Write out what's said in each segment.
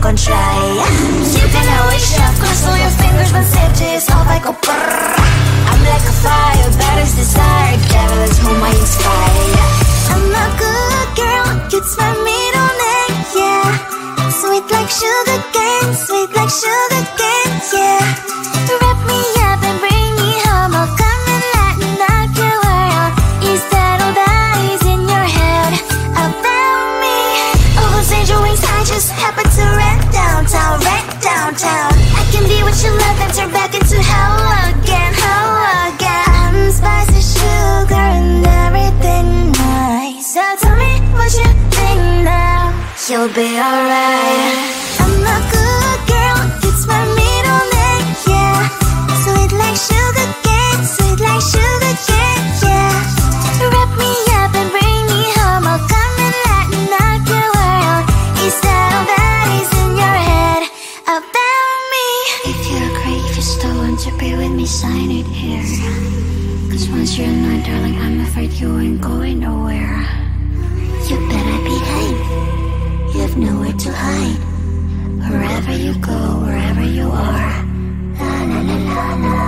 kon try. You can always shove, cross your fingers when stitches off, I go brrr. I'm like a fire, baddest desire, devil is whom I inspire. I'm a good girl, it's my middle name, yeah. Sweet like sugar cane, sweet like sugar cane, yeah. Wrap me up and bring me home, I'll come and lighten up your world. Is that all that is in your head about me? All those angel wings I just happen to rent downtown, rent downtown. I can be what you love and turn back into hell again, hell again. I'm spicy sugar and everything nice. So tell me what you think now, you'll be alright. I'm a good girl, it's my middle name, yeah. Sweet like sugar cane, sweet like sugar cane, yeah. Wrap me up and bring me home, I'll come and lighten up your world. Is that all that is in your head about me? If you're great, if you still want to be with me, sign it here. Cause once you're not, darling, I'm afraid you ain't going nowhere. You better behave, you have nowhere to hide. Wherever you go, wherever you are, la la la la la,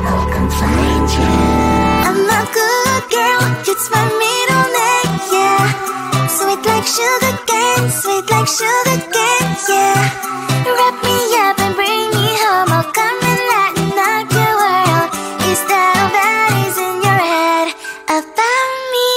I'll come find you. I'm a good girl, it's my middle name, yeah. Sweet like sugar cane, sweet like sugar cane, yeah. Wrap me up and bring me home, I'll come and lighten up your world. Is that all that is in your head about me?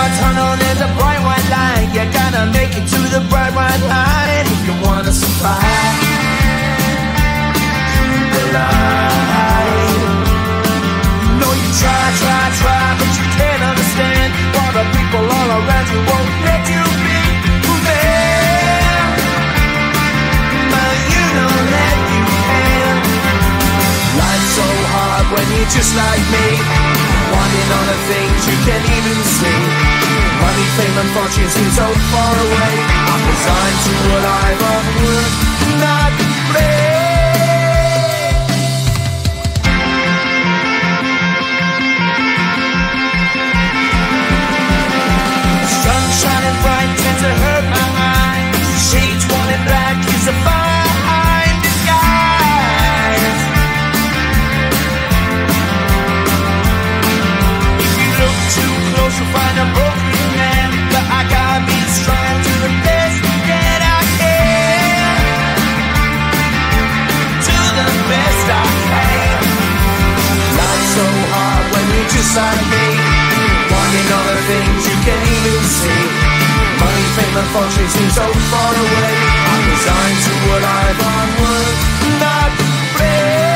Tunnel, there's a bright white light. You gotta make it to the bright white light if you wanna survive. The light. No, you try, but you can't understand why the people all around you won't let you be who they are. But you know that you can. Life's so hard when you're just like me, wanting all the things you can't even see. Money, fame and fortune seem so far away. I'm resigned to what I've unworked, not play. Sun shining bright tends to hurt my eyes. Shades worn in black is a fine disguise. If you look too close you'll find a broken man, but I gotta be strong to the best that I can. To the best I can. Life's so hard when you're just like me, wanting all the things you can't even see. Money, fame and fortune seem so far away. I'm resigned to what I've unworked, not play.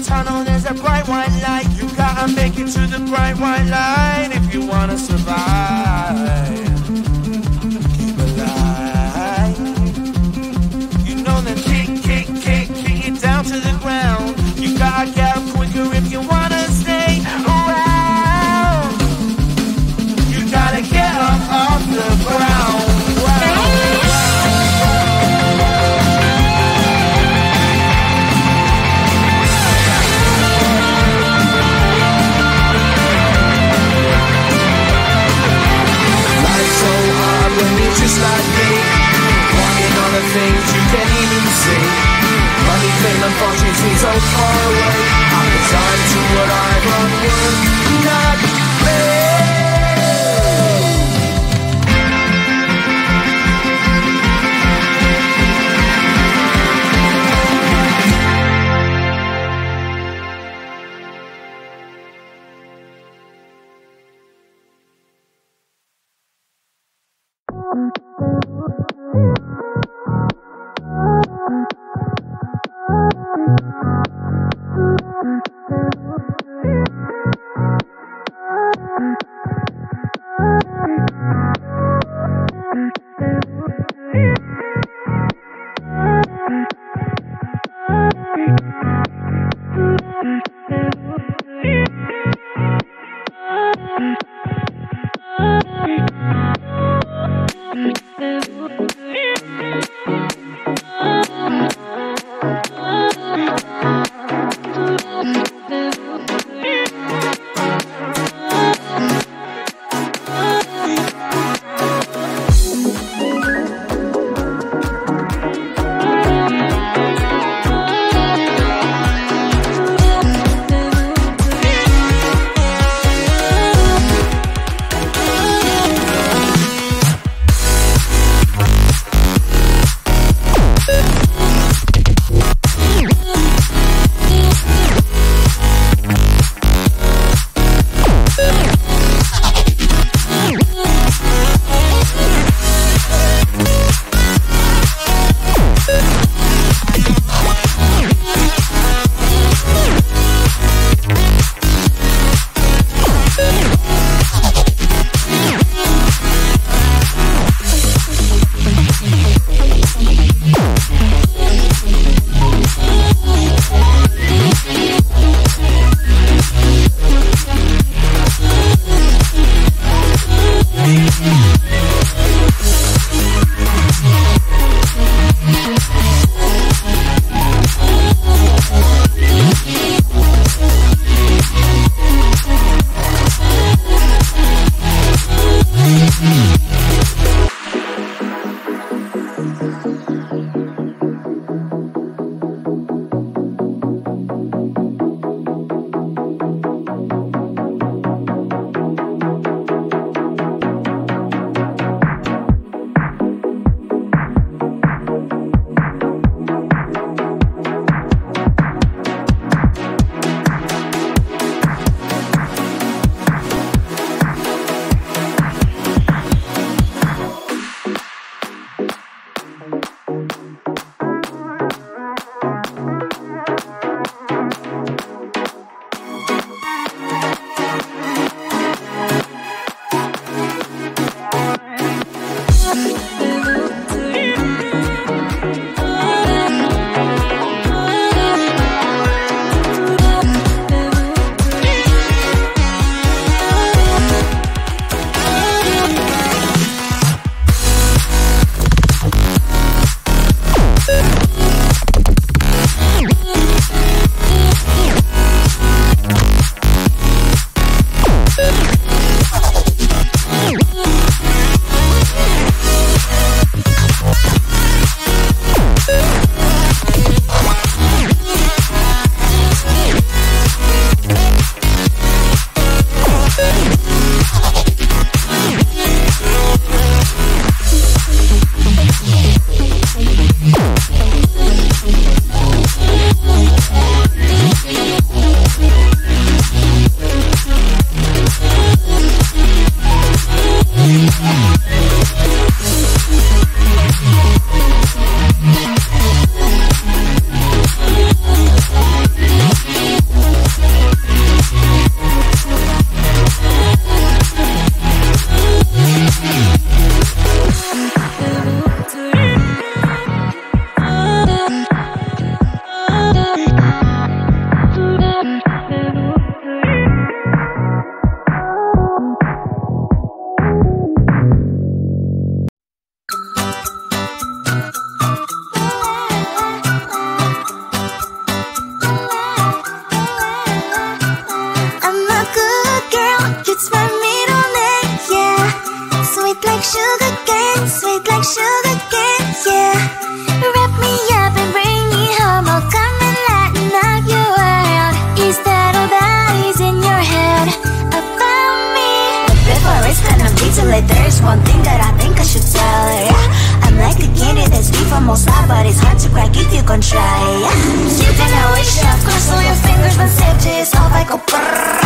Tunnel, there's a bright white light. You gotta make it to the bright white light if you wanna survive. Keep alive. You know that kick it down to the ground. You gotta get up quicker if you wanna stay around. You gotta get up off the ground. Just like me, wanting all the things you can't even see. Money, fame and fortune seem so far away. I'm resigned to what I've unworked, not play. like there's one thing that I think I should tell her, yeah. I'm like the candy that's deep from most high, but it's hard to crack if you can try, yeah. You can always shove, cross all your fingers, but safety is all like a brrrr.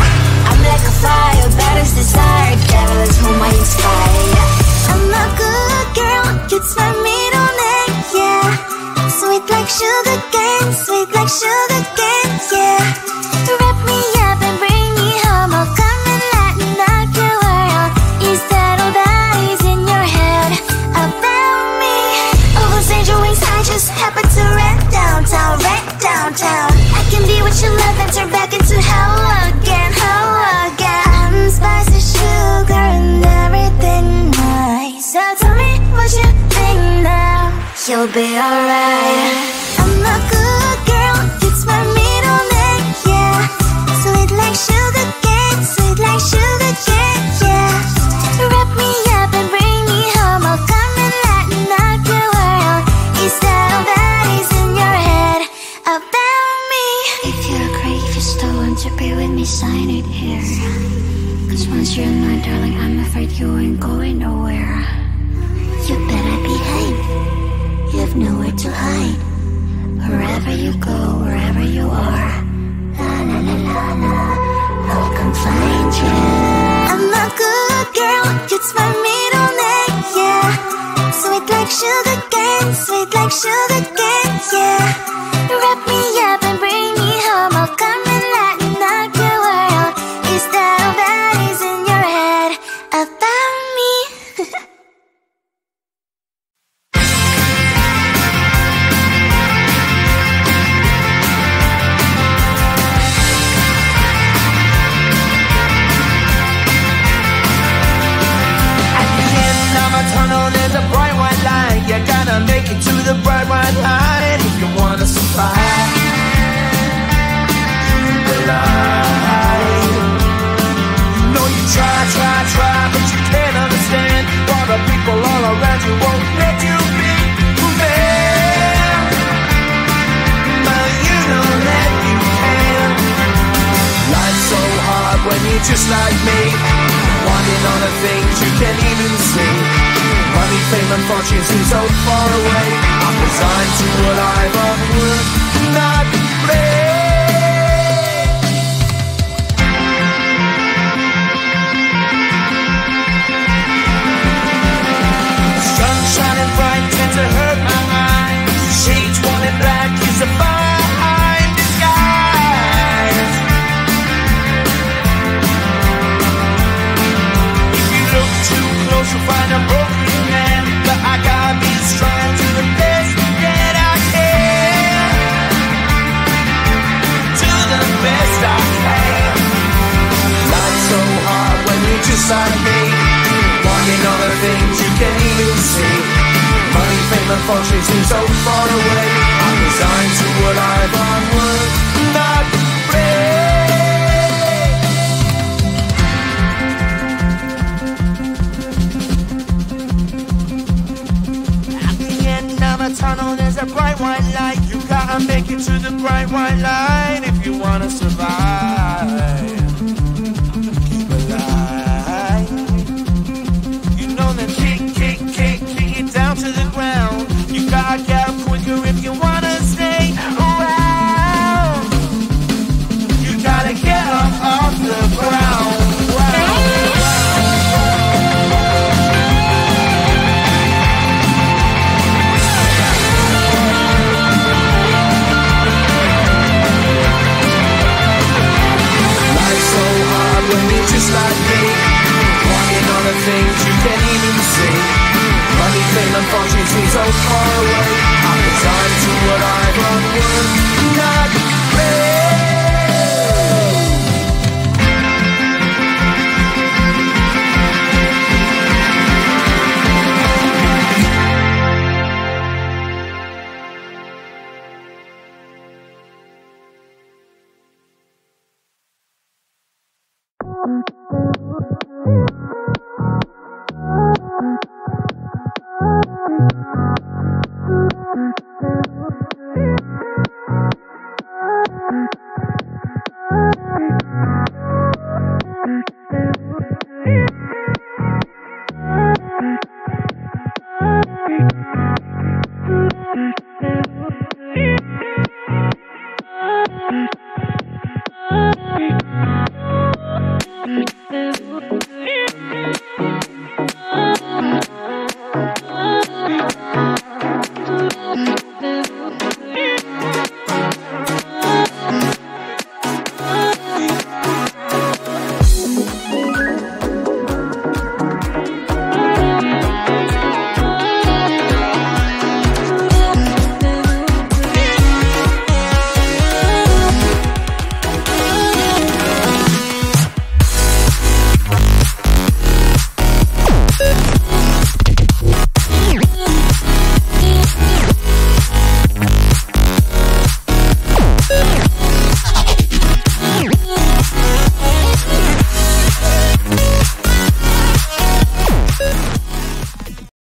I'm like a fire, battles desire, devil is whom I inspire, yeah. I'm a good girl, it's my middle name, yeah. Sweet like sugar cane, sweet like sugar cane, yeah. Wrap me up and bring me home, I'll come and lighten up your world. Is that all that is in your head about me? All those angel wings I just happen to rent downtown, rent downtown. I can be what you love and turn back into hell again, hell again. Spicy sugar and everything nice. So tell me what you think now, you'll be alright. I'm a good girl, it's my middle name, yeah. Sweet like sugar cane, sweet like sugar cane, yeah. Wrap me up and bring me home, I'll come and lighten up your world. Is that all that is in your head about me? If you're great, if you're still want to be with me, sign it here. Cause once you're mine, darling, I'm afraid you ain't going nowhere. You better behave, you have nowhere to hide. Wherever you go, wherever you are, la la la la la, I'll come find you. I'm a good girl, it's my middle name, yeah. Sweet like sugar cane, sweet like sugar cane, yeah. Wrap me up and bring me home, I'll come and lighten up your world. Is that all that is in your head about me? Tunnel, there's a bright white line. You gotta make it to the bright white line if you wanna survive. The line. You know you try, but you can't understand why the people all around you won't let you be who they are. But you know that you can. Life's so hard when you're just like me, wanting all the things you can't even see. Money, fame and fortune seem so far away. I'm resigned to what I've unworked, not play. Sun shining bright tends to hurt my eyes. Shades worn in black is a fine disguise. If you look too close you'll find a broken man, but I gotta be strong to the best that I can. To the best I can. Life's so hard when you're just like me, wanting all the things you can't even see. Money, fame and fortune seem so far away. I'm resigned to what I've unworked, not play. Tunnel, there's a bright white light. You gotta make it to the bright white light if you wanna survive. Keep alive. You know that kick it down to the ground. You gotta get up quicker if you wanna stay around. You gotta get up off the ground. Just like me, wanting all the things you can't even see. Money, fame and fortune seem so far away. I'm resigned to what I've unworked, not play. Bye.